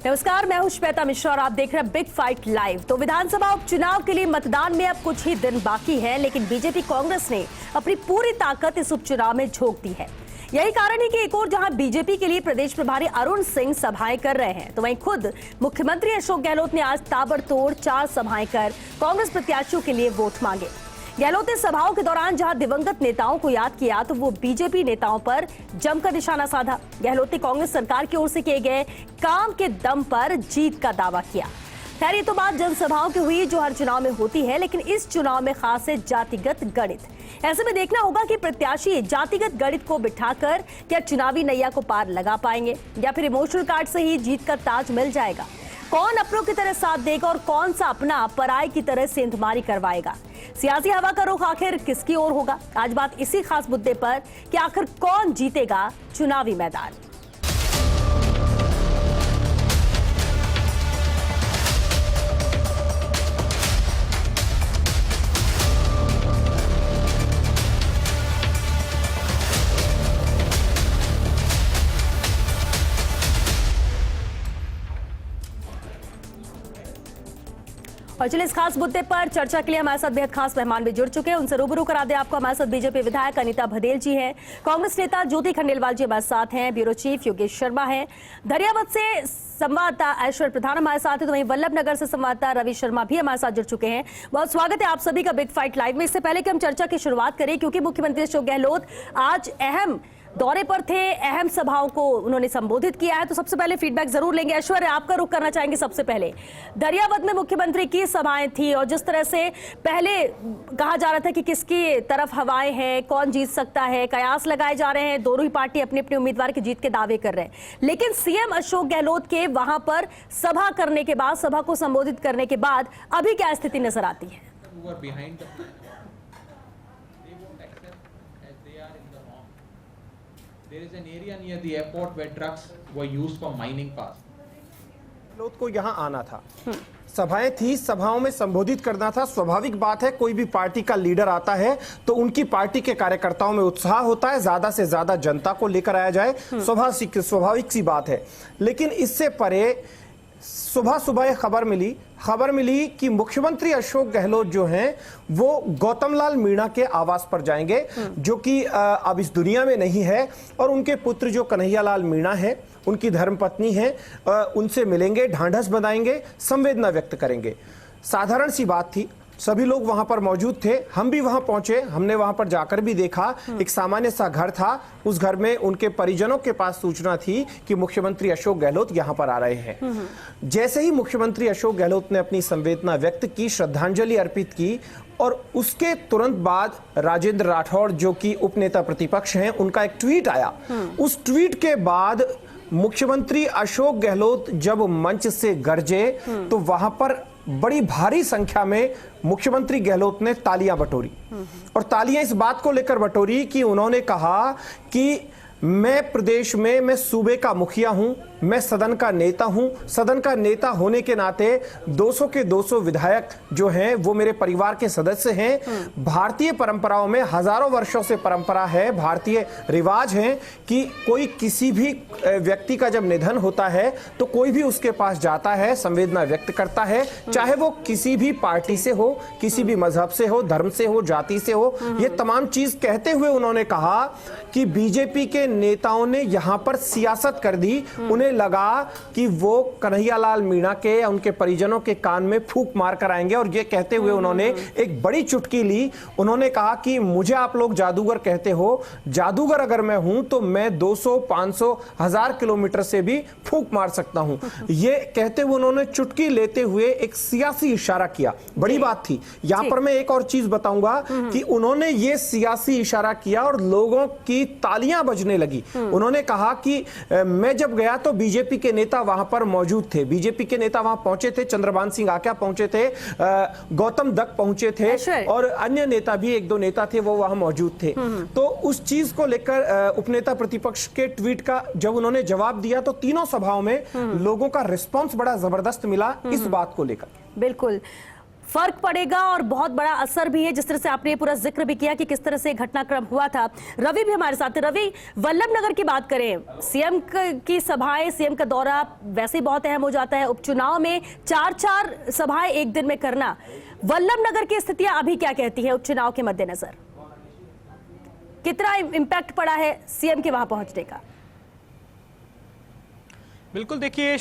नमस्कार, मैं हूं श्वेता मिश्रा और आप देख रहे हैं बिग फाइट लाइव। तो विधानसभा उपचुनाव के लिए मतदान में अब कुछ ही दिन बाकी है, लेकिन बीजेपी कांग्रेस ने अपनी पूरी ताकत इस उपचुनाव में झोंक दी है। यही कारण है कि एक और जहां बीजेपी के लिए प्रदेश प्रभारी अरुण सिंह सभाएं कर रहे हैं, तो वहीं खुद मुख्यमंत्री अशोक गहलोत ने आज ताबड़तोड़ 4 सभाएं कर कांग्रेस प्रत्याशियों के लिए वोट मांगे। गहलोत ने सभाओं के दौरान जहां दिवंगत नेताओं को याद किया, तो वो बीजेपी नेताओं पर जमकर निशाना साधा। गहलोत ने कांग्रेस सरकार की ओर से किए गए काम के दम पर जीत का दावा किया। खैर, ये तो बात जनसभाओं की हुई जो हर चुनाव में होती है, लेकिन इस चुनाव में खास है जातिगत गणित। ऐसे में देखना होगा कि प्रत्याशी जातिगत गणित को बिठाकर क्या चुनावी नैया को पार लगा पाएंगे या फिर इमोशनल कार्ड से ही जीत का ताज मिल जाएगा। कौन अपनों की तरह साथ देगा और कौन सा अपना पराई की तरह सेंधमारी करवाएगा। सियासी हवा का रुख आखिर किसकी ओर होगा। आज बात इसी खास मुद्दे पर कि आखिर कौन जीतेगा चुनावी मैदान। और चलिए इस खास मुद्दे पर चर्चा के लिए हमारे साथ बेहद खास मेहमान भी जुड़ चुके हैं। उनसे रूबरू करा दे आपको। हमारे साथ बीजेपी विधायक अनीता भदेल जी हैं, कांग्रेस नेता ज्योति खंडेलवाल जी हमारे साथ हैं, ब्यूरो चीफ योगेश शर्मा हैं, दरियावत से संवाददाता ऐश्वर्य प्रधान हमारे साथ है, तो वहीं वल्लभ नगर से संवाददाता रवि शर्मा भी हमारे साथ जुड़ चुके हैं। बहुत स्वागत है आप सभी का बिग फाइट लाइव में। इससे पहले कि हम चर्चा की शुरुआत करें, क्योंकि मुख्यमंत्री अशोक गहलोत आज अहम दौरे पर थे, अहम सभाओं को उन्होंने संबोधित किया है, तो सबसे पहले फीडबैक जरूर लेंगे। ऐश्वर्य, आपका रुख करना चाहेंगे सबसे पहले। दरियावत में मुख्यमंत्री की सभाएं थी और जिस तरह से पहले कहा जा रहा था कि किसकी तरफ हवाएं हैं, कौन जीत सकता है, कयास लगाए जा रहे हैं, दोनों ही पार्टी अपने अपने उम्मीदवार की जीत के दावे कर रहे हैं, लेकिन सीएम अशोक गहलोत के वहां पर सभा करने के बाद, सभा को संबोधित करने के बाद अभी क्या स्थिति नजर आती है? There is an area near the airport where trucks were used for mining past. Gehlot को यहाँ आना था, सभाएं थी, सभाओं में संबोधित करना था। स्वाभाविक बात है, कोई भी पार्टी का लीडर आता है तो उनकी पार्टी के कार्यकर्ताओं में उत्साह होता है, ज्यादा से ज्यादा जनता को लेकर आया जाए, स्वाभाविक सी बात है। लेकिन इससे परे सुबह सुबह खबर मिली कि मुख्यमंत्री अशोक गहलोत जो हैं वो गौतमलाल मीणा के आवास पर जाएंगे, जो कि अब इस दुनिया में नहीं है, और उनके पुत्र जो कन्हैयालाल मीणा है, उनकी धर्मपत्नी है, उनसे मिलेंगे, ढांढस बंधाएंगे, संवेदना व्यक्त करेंगे। साधारण सी बात थी, सभी लोग वहां पर मौजूद थे, हम भी वहां पहुंचे, हमने वहां पर जाकर भी देखा। एक सामान्य सा घर था, उस घर में उनके परिजनों के पास सूचना थी कि मुख्यमंत्री अशोक गहलोत यहां पर आ रहे हैं। जैसे ही मुख्यमंत्री अशोक गहलोत ने अपनी संवेदना व्यक्त की, श्रद्धांजलि अर्पित की, और उसके तुरंत बाद राजेंद्र राठौड़ जो कि उपनेता प्रतिपक्ष हैं, उनका एक ट्वीट आया। उस ट्वीट के बाद मुख्यमंत्री अशोक गहलोत जब मंच से गरजे तो वहां पर बड़ी भारी संख्या में मुख्यमंत्री गहलोत ने तालियां बटोरी, और तालियां इस बात को लेकर बटोरी कि उन्होंने कहा कि मैं प्रदेश में, मैं सूबे का मुखिया हूं, मैं सदन का नेता हूं, सदन का नेता होने के नाते 200 के 200 विधायक जो हैं वो मेरे परिवार के सदस्य हैं। भारतीय परंपराओं में हजारों वर्षों से परंपरा है, भारतीय रिवाज है कि कोई किसी भी व्यक्ति का जब निधन होता है तो कोई भी उसके पास जाता है, संवेदना व्यक्त करता है, चाहे वो किसी भी पार्टी से हो, किसी भी मजहब से हो, धर्म से हो, जाति से हो। ये तमाम चीज कहते हुए उन्होंने कहा कि बीजेपी के नेताओं ने यहां पर सियासत कर दी। उन्हें लगा कि वो कन्हैयालाल मीणा के या उनके परिजनों के कान में फूंक मार कर आएंगे, और ये कहते हुए उन्होंने एक बड़ी चुटकी ली। उन्होंने कहा कि मुझे आप लोग जादूगर कहते हो, जादूगर अगर मैं हूं तो मैं 200, 500, 1000 किलोमीटर से भी फूंक मार सकता हूं। ये कहते हुए उन्होंने चुटकी लेते हुए एक सियासी इशारा किया। बड़ी बात थी। यहां पर मैं एक और चीज बताऊंगा कि उन्होंने ये सियासी इशारा किया और लोगों की तालियां बजने लगी। उन्होंने कहा कि मैं जब गया तो बीजेपी के नेता वहां पर मौजूद थे, बीजेपी के नेता वहां पहुंचे थे, चंद्रभान सिंह आक्या पहुंचे थे, गौतम दत्त पहुंचे थे, और अन्य नेता भी, 1-2 नेता थे वो वहां मौजूद थे। तो उस चीज को लेकर उपनेता प्रतिपक्ष के ट्वीट का जब उन्होंने जवाब दिया तो तीनों सभाओं में लोगों का रिस्पॉन्स बड़ा जबरदस्त मिला इस बात को लेकर। बिल्कुल। फर्क पड़ेगा और बहुत बड़ा असर भी है, जिस तरह से आपने ये पूरा जिक्र भी किया कि किस तरह से घटनाक्रम हुआ था। रवि भी हमारे साथ है। रवि, वल्लभनगर की बात करें, सीएम की सभाएं, सीएम का दौरा वैसे ही बहुत अहम हो जाता है। उपचुनाव में 4-4 सभाएं एक दिन में करना, वल्लभनगर की स्थितियां अभी क्या कहती है उपचुनाव के मद्देनजर? कितना इम्पैक्ट पड़ा है सीएम के वहां पहुंचने का? बिल्कुल देखिए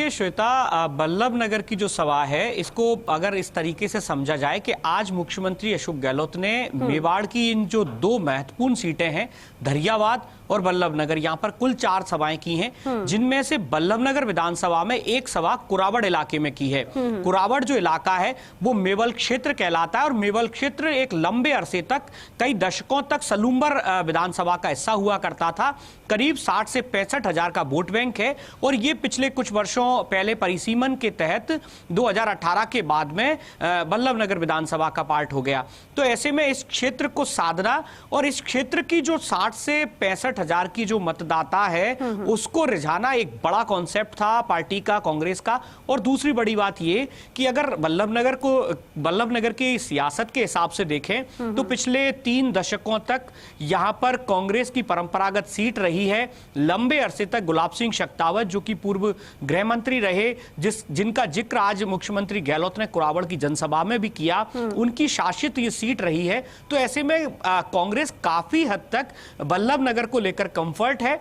श्वेता, वल्लभनगर की जो सभा है इसको अगर इस तरीके से समझा जाए कि आज मुख्यमंत्री अशोक गहलोत ने मेवाड़ की इन जो 2 महत्वपूर्ण सीटें हैं, धरियावाद और वल्लभनगर, यहाँ पर कुल 4 सभाएं की हैं, जिनमें से वल्लभनगर विधानसभा में एक सभा कुराबड़ इलाके में की है। कुराबड़ जो इलाका है वो मेवल क्षेत्र कहलाता है और मेवल क्षेत्र एक लंबे अरसे तक, कई दशकों तक सलूम्बर विधानसभा का हिस्सा हुआ करता था। करीब 60 से 65 हजार का वोट बैंक है और ये पिछले कुछ वर्षों पहले परिसीमन के तहत 2018 के बाद में वल्लभनगर विधानसभा का पार्ट हो गया। तो ऐसे में इस क्षेत्र को साधना और इस क्षेत्र की जो 60 से 65 हजार की जो मतदाता है उसको रिझाना एक बड़ा कॉन्सेप्ट था पार्टी का, कांग्रेस का। और दूसरी बड़ी बात ये कि अगर वल्लभनगर की सियासत के हिसाब से देखें तो पिछले 3 दशकों तक यहां पर कांग्रेस की परंपरागत सीट रही है। लंबे अरसे तक गुलाब सिंह शक्तावत जो कि पूर्व गृह मंत्री रहे, जिनका जिक्र आज मुख्यमंत्री गहलोत ने कुराबड़ की जनसभा में भी किया, उनकी शासित ये सीट रही है। तो ऐसे में कांग्रेस काफी हद तक वल्लभनगर को लेकर कंफर्ट है,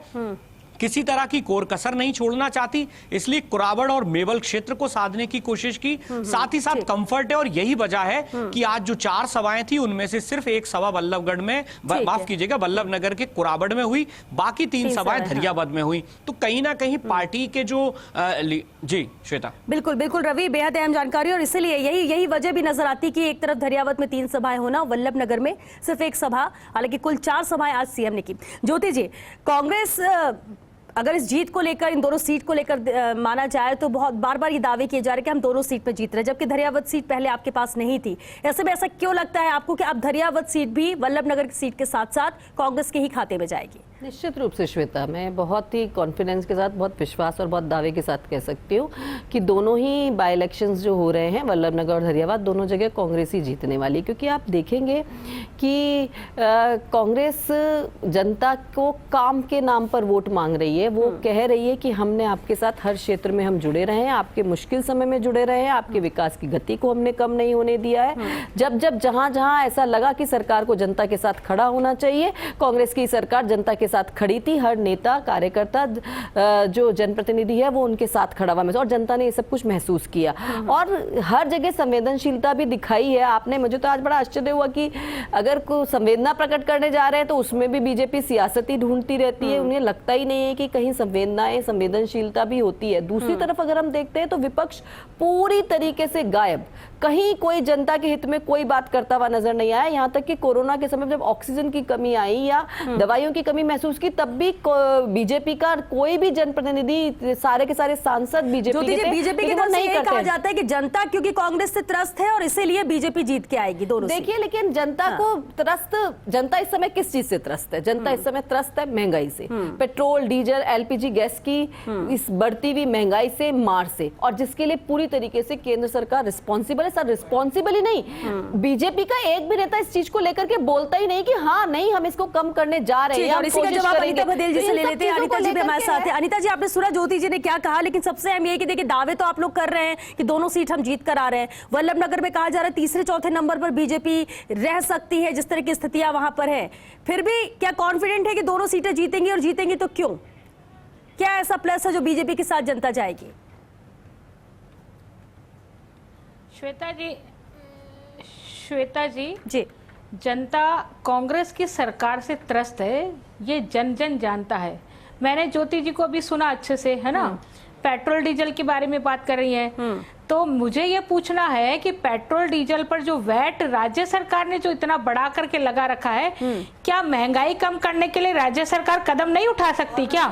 किसी तरह की कोर कसर नहीं छोड़ना चाहती, इसलिए कुराबड़ और मेवल क्षेत्र को साधने की कोशिश की। साथ ही साथ कंफर्ट है और यही वजह है कि आज जो 4 सभाएं थी उनमें से सिर्फ एक सभा वल्लभगढ़ में, माफ कीजिएगा, वल्लभनगर के कुराबड़ में हुई, बाकी 3 सभाएं धरियावाद में हुई। तो कहीं ना कहीं पार्टी के जो जी श्वेता, बिल्कुल बिल्कुल रवि, बेहद अहम जानकारी। और इसीलिए यही वजह भी नजर आती कि एक तरफ धरियावाद में 3 सभाएं होना, वल्लभनगर में सिर्फ एक सभा, हालांकि कुल 4 सभाएं आज सीएम ने की। ज्योति जी, कांग्रेस अगर इस जीत को लेकर, इन दोनों सीट को लेकर माना जाए तो बहुत बार ये दावे किए जा रहे हैं कि हम दोनों सीट पर जीत रहे हैं, जबकि धरियावाद सीट पहले आपके पास नहीं थी। ऐसे में ऐसा क्यों लगता है आपको कि अब धरियावाद सीट भी वल्लभनगर की सीट के साथ साथ कांग्रेस के ही खाते में जाएगी? निश्चित रूप से श्वेता, मैं बहुत ही कॉन्फिडेंस के साथ, बहुत विश्वास और बहुत दावे के साथ कह सकती हूँ कि दोनों ही बाई इलेक्शंस जो हो रहे हैं, वल्लभनगर और धरियावाद, दोनों जगह कांग्रेस ही जीतने वाली। क्योंकि आप देखेंगे कि कांग्रेस जनता को काम के नाम पर वोट मांग रही है। वो कह रही है कि हमने आपके साथ हर क्षेत्र में हम जुड़े रहे हैं, आपके मुश्किल समय में जुड़े रहे हैं, आपके विकास की गति को हमने कम नहीं होने दिया है। जब जहां ऐसा लगा कि सरकार को जनता के साथ खड़ा होना चाहिए, कांग्रेस की सरकार जनता के साथ खड़ी थी। हर नेता, कार्यकर्ता, जो जनप्रतिनिधि है वो उनके साथ खड़ा हुआ और जनता ने ये सब कुछ महसूस किया और हर जगह संवेदनशीलता भी दिखाई है। आपने, मुझे तो आज बड़ा आश्चर्य हुआ कि अगर कोई संवेदना प्रकट करने जा रहे हैं तो उसमें भी बीजेपी सियासत ही ढूंढती रहती है। उन्हें लगता ही नहीं है कि कहीं संवेदनशीलता भी होती है। दूसरी तरफ अगर हम देखते हैं तो विपक्ष पूरी तरीके से गायब, कहीं कोई जनता के हित में कोई बात करता हुआ नजर नहीं आया। यहाँ तक कि कोरोना के समय जब ऑक्सीजन की कमी आई या दवाइयों की कमी महसूस की, तब भी बीजेपी का कोई भी जनप्रतिनिधि, सारे के सारे सांसद बीजेपी के थे। बीजेपी की तरफ से ये कहा जाता है कि जनता क्योंकि कांग्रेस से त्रस्त है और इसीलिए बीजेपी जीत के आएगी दोनों। देखिए, लेकिन जनता को त्रस्त, जनता इस समय किस चीज से त्रस्त है? जनता इस समय त्रस्त है महंगाई से, पेट्रोल, डीजल, एलपीजी गैस की इस बढ़ती हुई महंगाई से, मार से, और जिसके लिए पूरी तरीके से केंद्र सरकार रिस्पॉन्सिबल है। सर, रिस्पॉन्सिबल ही नहीं, बीजेपी का एक भी नेता इस चीज को लेकर के बोलता ही नहीं कि हाँ नहीं हम इसको कम करने जा रहे हैं। और इसी का जवाब अनिता बघेल जी से ले लेते हैं। अनिता जी भी हमारे साथ है। अनिता जी, आपने सुना ज्योति जी ने क्या कहा, लेकिन सबसे अहम ये कि देखिए दावे तो आप लोग कर रहे हैं कि दोनों सीट हम जीत कर आ रहे हैं। वल्लभनगर में कहा जा रहा है 3-4 नंबर पर बीजेपी रह सकती है, जिस तरह की स्थितियां वहां पर है। फिर भी क्या कॉन्फिडेंट है कि दोनों सीटें जीतेंगी, और जीतेंगी तो क्यों? क्या ऐसा प्लस है जो बीजेपी के साथ जनता जाएगी? श्वेता जी जी, जनता कांग्रेस की सरकार से त्रस्त है, ये जन जानता है। मैंने ज्योति जी को अभी सुना अच्छे से, है ना, पेट्रोल डीजल के बारे में बात कर रही हैं। तो मुझे ये पूछना है कि पेट्रोल डीजल पर जो वैट राज्य सरकार ने जो इतना बढ़ा करके लगा रखा है, क्या महंगाई कम करने के लिए राज्य सरकार कदम नहीं उठा सकती? क्या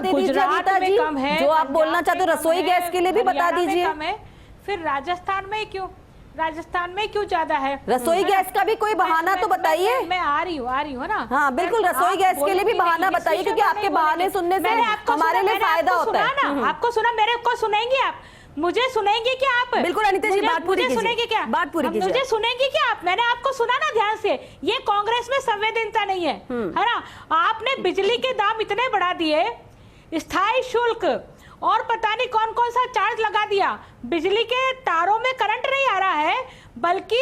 गुजरात में कम है, जो आप बोलना चाहते हो, रसोई गैस के लिए भी बता दीजिए। फिर राजस्थान में क्यों? राजस्थान में क्यों ज्यादा है? रसोई गैस का भी कोई बहाना तो बताइए। मैं आ रही हूँ ना। हाँ बिल्कुल, रसोई गैस के लिए भी बहाना बताइए, क्योंकि आपके बहाने सुनने से हमारे लिए फायदा होता है। आपको सुना, मेरे को सुनेंगे आप? मुझे सुनेंगे क्या आप? बिल्कुल अनिता जी, बात पूरी कीजिए। सुनेंगे क्या? बात पूरी कीजिए। मुझे सुनेंगे क्या आप? मैंने आपको सुना ना ध्यान से। ये कांग्रेस में संवेदनता नहीं है, है ना? आपने बिजली के दाम इतने बढ़ा दिए, स्थायी शुल्क और पता नहीं कौन कौन सा चार्ज लगा दिया। बिजली के तारों में करंट नहीं आ रहा है, बल्कि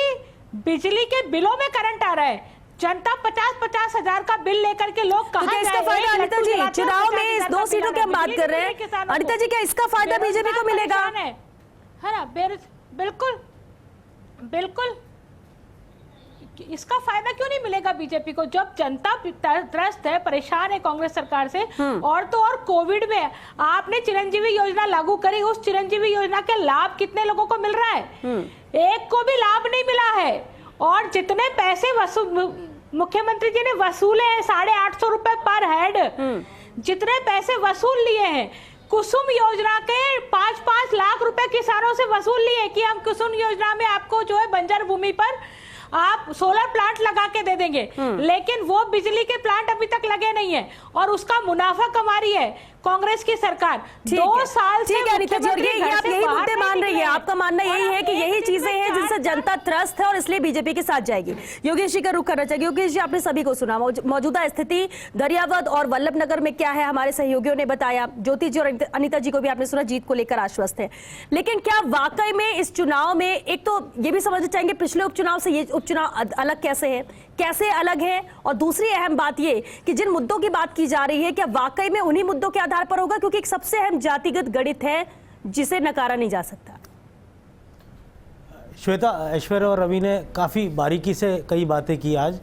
बिजली के बिलों में करंट आ रहा है। जनता 50-50 हजार का बिल लेकर के लोग कहाँ क्या इसका फायदा अनिता जी? चुनाव में इस 2 सीटों की हम बात कर रहे हैं, अनिता जी, क्या इसका फायदा बीजेपी को मिलेगा? है ना? बिल्कुल बिल्कुल, इसका फायदा क्यों नहीं मिलेगा बीजेपी को? जब जनता त्रस्त है, परेशान है कांग्रेस सरकार से, और तो और कोविड में आपने चिरंजीवी योजना लागू करी। उस चिरंजीवी योजना के लाभ कितने लोगों को मिल रहा है? एक को भी लाभ नहीं मिला है। और जितने पैसे मुख्यमंत्री जी ने वसूले हैं, 850 रुपए पर हेड, जितने पैसे वसूल लिए हैं, कुसुम योजना के 5-5 लाख रुपए किसानों से वसूल लिए कि हम कुसुम योजना में आपको जो है बंजर भूमि पर आप सोलर प्लांट लगा के दे देंगे, लेकिन वो बिजली के प्लांट अभी तक लगे नहीं है और उसका मुनाफा कमा रही है कांग्रेस की सरकार। 2 साल से अनिता जी, ये आप यही मुद्दे मान रही है, आपका मानना यही है कि यही चीजें हैं जिनसे जनता त्रस्त है और इसलिए बीजेपी के साथ जाएगी। योगेश जी का रुख करना चाहिए। योगेश जी, आपने सभी को सुना, मौजूदा स्थिति दरियावद और वल्लभनगर में क्या है, हमारे सहयोगियों ने बताया। ज्योति जी और अनिता जी को भी आपने सुना, जीत को लेकर आश्वस्त है। लेकिन क्या वाकई में इस चुनाव में, एक तो ये भी समझना चाहेंगे पिछले उपचुनाव से ये उपचुनाव अलग कैसे है, कैसे अलग है, और दूसरी अहम बात ये कि जिन मुद्दों की बात की जा रही है, क्या वाकई में उन्हीं मुद्दों के आधार पर होगा? क्योंकि एक सबसे अहम जातिगत गणित है जिसे नकारा नहीं जा सकता। श्वेता, ऐश्वर्या और रवि ने काफ़ी बारीकी से कई बातें की आज,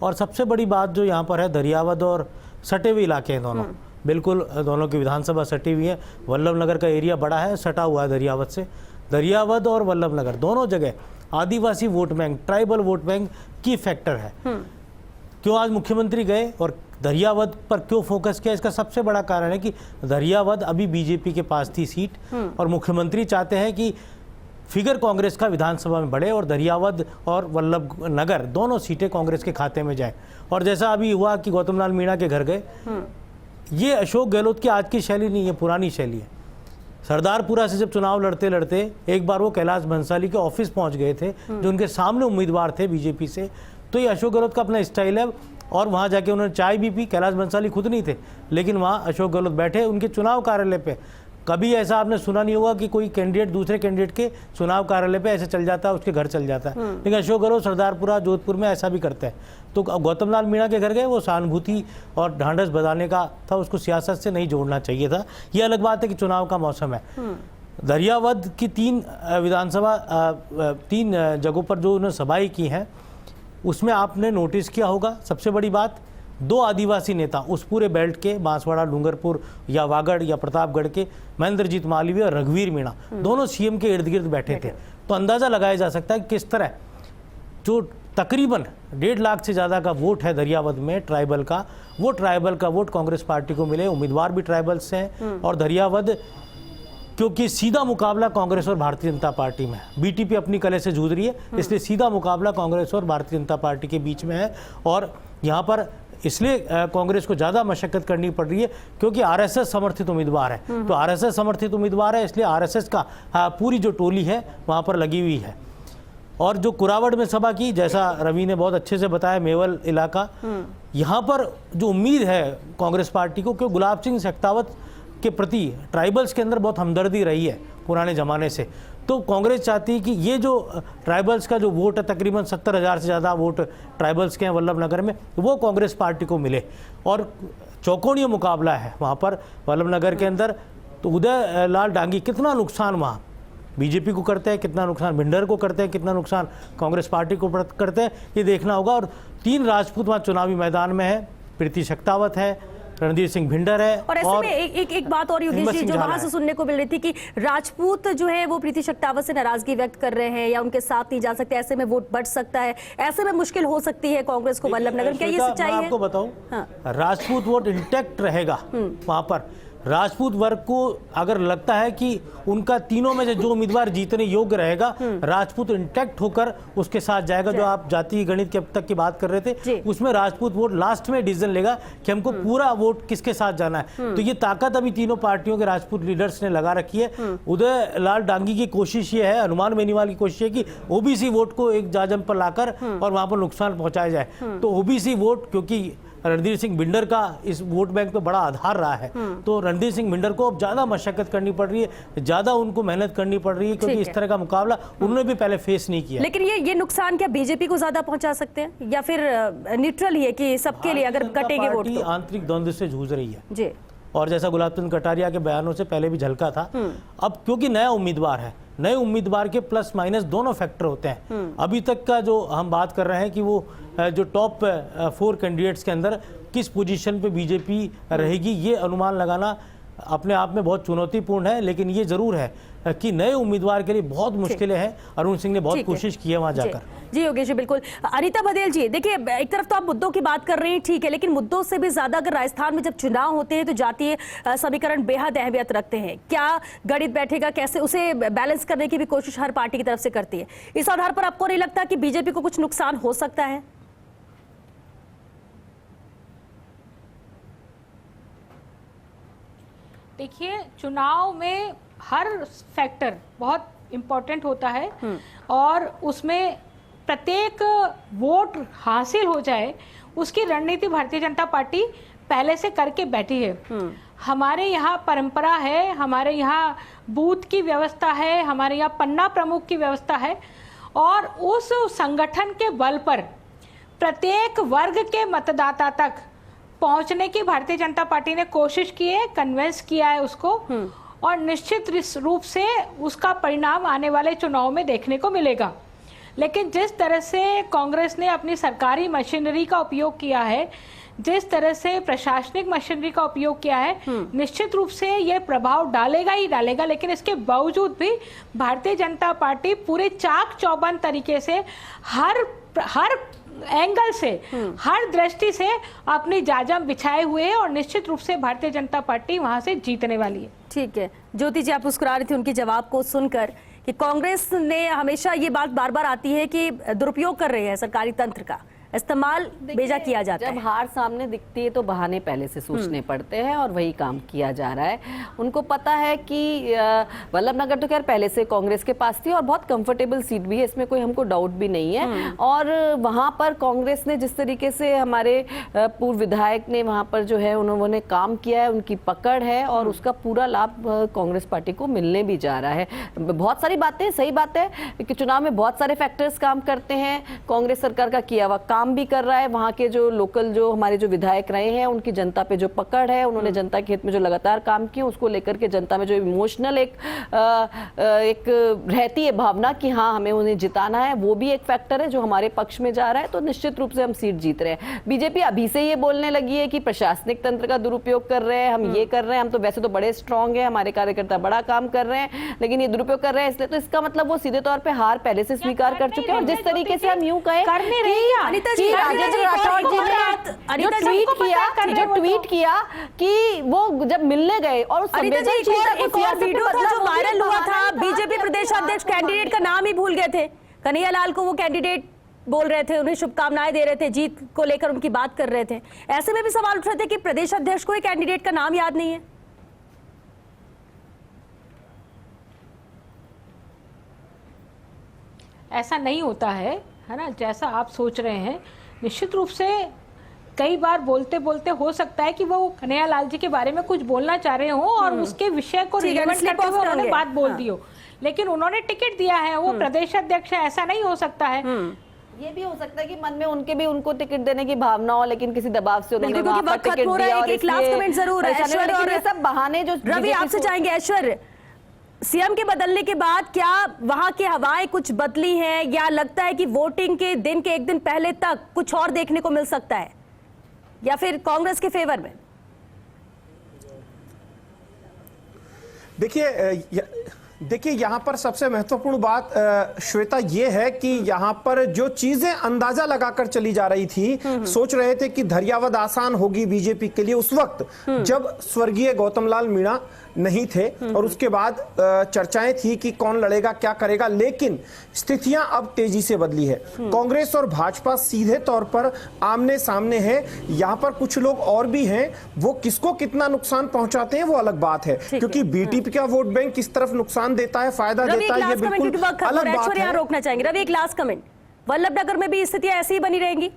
और सबसे बड़ी बात जो यहाँ पर है, दरियावद और सटे हुए इलाके हैं दोनों। बिल्कुल दोनों की विधानसभा सटी हुई है। वल्लभनगर का एरिया बड़ा है, सटा हुआ है दरियावद से। दरियावद और वल्लभनगर दोनों जगह आदिवासी vote bank, tribal vote bank की फैक्टर है। क्यों आज मुख्यमंत्री गए और दरियावद पर क्यों फोकस किया? इसका सबसे बड़ा कारण है कि दरियावद अभी बीजेपी के पास थी सीट, और मुख्यमंत्री चाहते हैं कि फिगर कांग्रेस का विधानसभा में बढ़े और दरियावद और वल्लभनगर दोनों सीटें कांग्रेस के खाते में जाए। और जैसा अभी हुआ कि गौतम लाल मीणा के घर गए, ये अशोक गहलोत की आज की शैली नहीं है, पुरानी शैली है। सरदारपुरा से जब चुनाव लड़ते लड़ते एक बार वो कैलाश भंसाली के ऑफिस पहुंच गए थे, जो उनके सामने उम्मीदवार थे बीजेपी से। तो ये अशोक गहलोत का अपना स्टाइल है, और वहाँ जाके उन्होंने चाय भी पी। कैलाश भंसाली खुद नहीं थे, लेकिन वहाँ अशोक गहलोत बैठे उनके चुनाव कार्यालय पे। कभी ऐसा आपने सुना नहीं होगा कि कोई कैंडिडेट दूसरे कैंडिडेट के चुनाव कार्यालय पे ऐसे चल जाता है, उसके घर चल जाता है। लेकिन अशोक गहलोत सरदारपुरा, जोधपुर में ऐसा भी करते हैं। तो गौतम लाल मीणा के घर गए, वो सहानुभूति और ढांढस बधाने का था, उसको सियासत से नहीं जोड़ना चाहिए था। ये अलग बात है कि चुनाव का मौसम है। दरियावद की 3 विधानसभा 3 जगहों पर जो उन्होंने सभाएं की हैं, उसमें आपने नोटिस किया होगा, सबसे बड़ी बात, 2 आदिवासी नेता उस पूरे बेल्ट के, बांसवाड़ा, डूंगरपुर या वागड़ या प्रतापगढ़ के, महेंद्रजीत मालवीय और रघुवीर मीणा, दोनों सीएम के इर्द गिर्द बैठे थे। तो अंदाजा लगाया जा सकता है कि किस तरह जो तकरीबन 1.5 लाख से ज़्यादा का वोट है दरियावद में ट्राइबल का, वो ट्राइबल का वोट कांग्रेस पार्टी को मिले। उम्मीदवार भी ट्राइबल से हैं, और दरियावद क्योंकि सीधा मुकाबला कांग्रेस और भारतीय जनता पार्टी में है। बीटीपी अपनी कले से जूझ रही है, इसलिए सीधा मुकाबला कांग्रेस और भारतीय जनता पार्टी के बीच में है। और यहाँ पर इसलिए कांग्रेस को ज़्यादा मशक्कत करनी पड़ रही है क्योंकि आरएसएस समर्थित उम्मीदवार है। तो आरएसएस समर्थित उम्मीदवार है, इसलिए आरएसएस का पूरी जो टोली है वहाँ पर लगी हुई है। और जो कुरावड़ में सभा की, जैसा रवि ने बहुत अच्छे से बताया, मेवल इलाका, यहाँ पर जो उम्मीद है कांग्रेस पार्टी को, क्योंकि गुलाब सिंह शेखावत के प्रति ट्राइबल्स के अंदर बहुत हमदर्दी रही है पुराने ज़माने से। तो कांग्रेस चाहती है कि ये जो ट्राइबल्स का जो वोट है, तकरीबन 70,000 से ज़्यादा वोट ट्राइबल्स के हैं वल्लभनगर में, वो कांग्रेस पार्टी को मिले। और चौकोनीय मुकाबला है वहाँ पर वल्लभनगर के अंदर। तो उदय लाल डांगी कितना नुकसान वहाँ बीजेपी को करते हैं, कितना नुकसान भिंडर को करते हैं, कितना नुकसान कांग्रेस पार्टी को करते हैं, ये देखना होगा। और 3 राजपूत वहाँ चुनावी मैदान में है, प्रीति शेखावत है, रणधीर सिंह भिंडर है। और ऐसे में एक बात और योगेश जी, जो वहां से सुनने को मिल रही थी कि राजपूत जो है वो प्रीति शेखावत से नाराजगी व्यक्त कर रहे हैं या उनके साथ नहीं जा सकते, ऐसे में वोट बढ़ सकता है, ऐसे में मुश्किल हो सकती है कांग्रेस को वल्लभनगर। क्या ये सच्चाई है? आपको बताऊं, राजपूत वोट इंटैक्ट रहेगा वहां पर, राजपूत वर्ग को अगर लगता है कि उनका तीनों में से जो उम्मीदवार जीतने योग्य रहेगा, राजपूत इंटैक्ट होकर उसके साथ जाएगा। जो आप जातीय गणित के अब तक की बात कर रहे थे, उसमें राजपूत वोट लास्ट में डिसीजन लेगा कि हमको पूरा वोट किसके साथ जाना है। तो ये ताकत अभी तीनों पार्टियों के राजपूत लीडर्स ने लगा रखी है। उदय लाल डांगी की कोशिश ये है, हनुमान बेनीवाल की कोशिश है कि ओबीसी वोट को एक जाजम पर लाकर और वहां पर नुकसान पहुंचाया जाए। तो ओबीसी वोट, क्योंकि रणधीर सिंह बिंडर का इस वोट बैंक पे बड़ा आधार रहा है, तो रणधीर सिंह बिंडर को अब ज्यादा मशक्कत करनी पड़ रही है, ज्यादा उनको मेहनत करनी पड़ रही है, क्योंकि इस तरह का मुकाबला उन्होंने भी पहले फेस नहीं किया। लेकिन ये नुकसान क्या बीजेपी को ज्यादा पहुंचा सकते हैं, या फिर न्यूट्रल ही है कि सबके लिए अगर कटेंगे वोट तो? आंतरिक द्वंद्व से जूझ रही है जी, और जैसा गुलाब चंद कटारिया के बयानों से पहले भी झलका था। अब क्योंकि नया उम्मीदवार है, नए उम्मीदवार के प्लस माइनस दोनों फैक्टर होते हैं। अभी तक का जो हम बात कर रहे हैं कि वो जो टॉप 4 कैंडिडेट्स के अंदर किस पोजीशन पे बीजेपी रहेगी, ये अनुमान लगाना अपने आप में बहुत चुनौतीपूर्ण है। लेकिन ये जरूर है कि नए उम्मीदवार के लिए बहुत मुश्किलें हैं। अरुण सिंह ने बहुत कोशिश की है वहां जाकर। जी योगेश जी, बिल्कुल। अनीता बघेल जी, देखिए एक तरफ तो आप मुद्दों की बात कर रहे हैं, ठीक है, लेकिन मुद्दों से भी ज्यादा अगर राजस्थान में जब चुनाव होते हैं तो जातीय समीकरण बेहद अहमियत रखते हैं। क्या गणित बैठेगा, कैसे उसे बैलेंस करने की भी कोशिश हर पार्टी की तरफ से करती है। इस आधार पर आपको नहीं लगता कि बीजेपी को कुछ नुकसान हो सकता है? देखिए, चुनाव में हर फैक्टर बहुत इम्पोर्टेंट होता है और उसमें प्रत्येक वोट हासिल हो जाए उसकी रणनीति भारतीय जनता पार्टी पहले से करके बैठी है। हमारे यहाँ परंपरा है, हमारे यहाँ बूथ की व्यवस्था है, हमारे यहाँ पन्ना प्रमुख की व्यवस्था है और उस संगठन के बल पर प्रत्येक वर्ग के मतदाता तक पहुंचने की भारतीय जनता पार्टी ने कोशिश की है, कन्विंस किया है उसको और निश्चित रूप से उसका परिणाम आने वाले चुनाव में देखने को मिलेगा। लेकिन जिस तरह से कांग्रेस ने अपनी सरकारी मशीनरी का उपयोग किया है, जिस तरह से प्रशासनिक मशीनरी का उपयोग किया है, निश्चित रूप से यह प्रभाव डालेगा ही डालेगा। लेकिन इसके बावजूद भी भारतीय जनता पार्टी पूरे चाक चौबंद तरीके से हर एंगल से, हर दृष्टि से अपनी जाजम बिछाए हुए है और निश्चित रूप से भारतीय जनता पार्टी वहां से जीतने वाली है। ठीक है, ज्योति जी आप मुस्कुरा रही थी उनके जवाब को सुनकर कि कांग्रेस ने हमेशा ये बात बार बार आती है कि दुरुपयोग कर रही है सरकारी तंत्र का, इस्तेमाल बेजा किया जाता है। जब हार सामने दिखती है तो बहाने पहले से सोचने पड़ते हैं और वही काम किया जा रहा है। उनको पता है कि वल्लभनगर तो खैर पहले से कांग्रेस के पास थी और बहुत कंफर्टेबल सीट भी है, इसमें कोई हमको डाउट भी नहीं है। और वहां पर कांग्रेस ने जिस तरीके से हमारे पूर्व विधायक ने वहां पर जो है उन्होंने काम किया है, उनकी पकड़ है और उसका पूरा लाभ कांग्रेस पार्टी को मिलने भी जा रहा है। बहुत सारी बातें, सही बात है कि चुनाव में बहुत सारे फैक्टर्स काम करते हैं। कांग्रेस सरकार का किया हुआ काम भी कर रहा है, वहां के जो लोकल जो हमारे जो विधायक रहे हैं उनकी जनता पे जो पकड़ है, उन्होंने जनता के हित में जो लगातार काम किए उसको लेकर के जनता में जो इमोशनल एक रहती है भावना कि हाँ हमें उन्हें जिताना है, वो भी एक फैक्टर है जो हमारे पक्ष में जा रहा है। तो निश्चित रूप से हम सीट जीत रहे हैं। बीजेपी अभी से ये बोलने लगी है कि प्रशासनिक तंत्र का दुरुपयोग कर रहे हैं, हम ये कर रहे हैं, हम तो वैसे तो बड़े स्ट्रांग है, हमारे कार्यकर्ता बड़ा काम कर रहे हैं, लेकिन ये दुरुपयोग कर रहे हैं इसलिए, तो इसका मतलब वो सीधे तौर पर हार पहले से स्वीकार कर चुके हैं। और जिस तरीके से हम यूं कहें राजेंद्र राठौर जी ने जो ट्वीट किया कि वो जब मिलने गए और वीडियो था जो वायरल हुआ था, बीजेपी प्रदेश अध्यक्ष कैंडिडेट का नाम ही भूल गए थे, कन्हैया लाल को वो कैंडिडेट बोल रहे थे, उन्हें शुभकामनाएं दे रहे थे, जीत को लेकर उनकी बात कर रहे थे। ऐसे में भी सवाल उठ रहे थे कि प्रदेश अध्यक्ष को कैंडिडेट का नाम याद नहीं है। ऐसा नहीं होता है ना, जैसा आप सोच रहे हैं। निश्चित रूप से कई बार बोलते बोलते हो सकता है कि वो कन्हैया लाल जी के बारे में कुछ बोलना चाह रहे हो और उसके विषय को रिलेवेंट करते हुए उन्होंने बात बोल दी हो, लेकिन उन्होंने टिकट दिया है, वो प्रदेश अध्यक्ष है, ऐसा नहीं हो सकता है। ये भी हो सकता है कि मन में उनके भी उनको टिकट देने की भावना हो, लेकिन किसी दबाव से उन्होंने वहां पर टिकट दिया और एक लास्ट कमेंट जरूर है ऐश्वर्य, और ये सब बहाने जो रवि आपसे चाहेंगे। ऐश्वर्य, सीएम के बदलने के बाद क्या वहां की हवाएं कुछ बदली हैं, या लगता है कि वोटिंग के दिन के एक दिन पहले तक कुछ और देखने को मिल सकता है, या फिर कांग्रेस के फेवर में? देखिए देखिए, यहाँ पर सबसे महत्वपूर्ण बात श्वेता ये है कि यहाँ पर जो चीजें अंदाजा लगाकर चली जा रही थी, सोच रहे थे कि धैर्यवद आसान होगी बीजेपी के लिए उस वक्त जब स्वर्गीय गौतम लाल मीणा नहीं थे, और उसके बाद चर्चाएं थी कि कौन लड़ेगा क्या करेगा, लेकिन स्थितियां अब तेजी से बदली है। कांग्रेस और भाजपा सीधे तौर पर आमने सामने है। यहाँ पर कुछ लोग और भी हैं, वो किसको कितना नुकसान पहुंचाते हैं वो अलग बात है, क्योंकि बीटीपी का वोट बैंक किस तरफ नुकसान देता है, फायदा देता है, ये बिल्कुल अलग बात है। रोकना चाहेंगे रवि, एक लास्ट कमेंट, वल्लभ नगर में भी स्थितियां ऐसी ही बनी रहेंगी?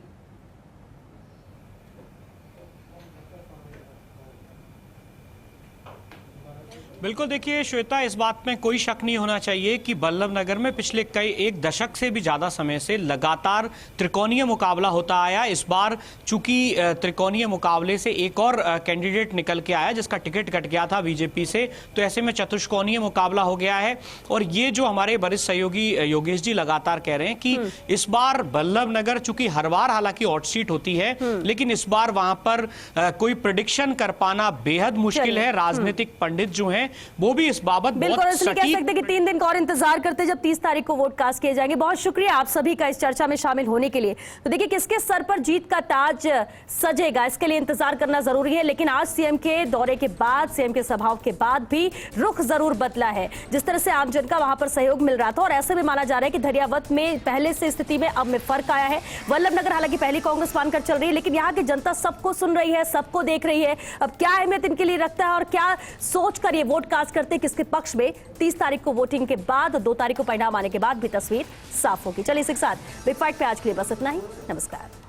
बिल्कुल, देखिए श्वेता, इस बात में कोई शक नहीं होना चाहिए कि वल्लभ नगर में पिछले एक दशक से भी ज्यादा समय से लगातार त्रिकोणीय मुकाबला होता आया। इस बार चूंकि त्रिकोणीय मुकाबले से एक और कैंडिडेट निकल के आया जिसका टिकट कट गया था बीजेपी से, तो ऐसे में चतुष्कोणीय मुकाबला हो गया है। और ये जो हमारे वरिष्ठ सहयोगी योगेश जी लगातार कह रहे हैं कि इस बार वल्लभ नगर, चूंकि हर बार हालांकि हॉट सीट होती है, लेकिन इस बार वहां पर कोई प्रेडिक्शन कर पाना बेहद मुश्किल है। राजनीतिक पंडित जो हैं वो भी इस बाबत बिल्कुल इसलिए कह सकते हैं कि 3 दिन का और इंतजार करते जब 30 तारीख को वोट कास्ट किए जाएंगे। बहुत शुक्रिया आप सभी का इस चर्चा में शामिल होने के लिए। तो देखिए, किसके सर पर जीत का ताज सजेगा इसके लिए इंतजार करना जरूरी है, लेकिन आज सीएम के दौरे के बाद, सीएम के सभाओं के बाद भी रुख जरूर बदला है। जिस तरह से आमजन का वहां पर सहयोग मिल रहा था, और ऐसे में माना जा रहा है कि धैर्यवत में पहले से स्थिति में अब में फर्क आया है। वल्लभ नगर हालांकि पहली कांग्रेस मानकर चल रही है, लेकिन यहाँ की जनता सबको सुन रही है, सबको देख रही है। अब क्या अहमियत इनके लिए रखता है और क्या सोचकर ये वोट कास्ट करते हैं किसके पक्ष में, 30 तारीख को वोटिंग के बाद, 2 तारीख को परिणाम आने के बाद भी तस्वीर साफ होगी। चलिए इसी के साथ बिग फाइट पे आज के लिए बस इतना ही। नमस्कार।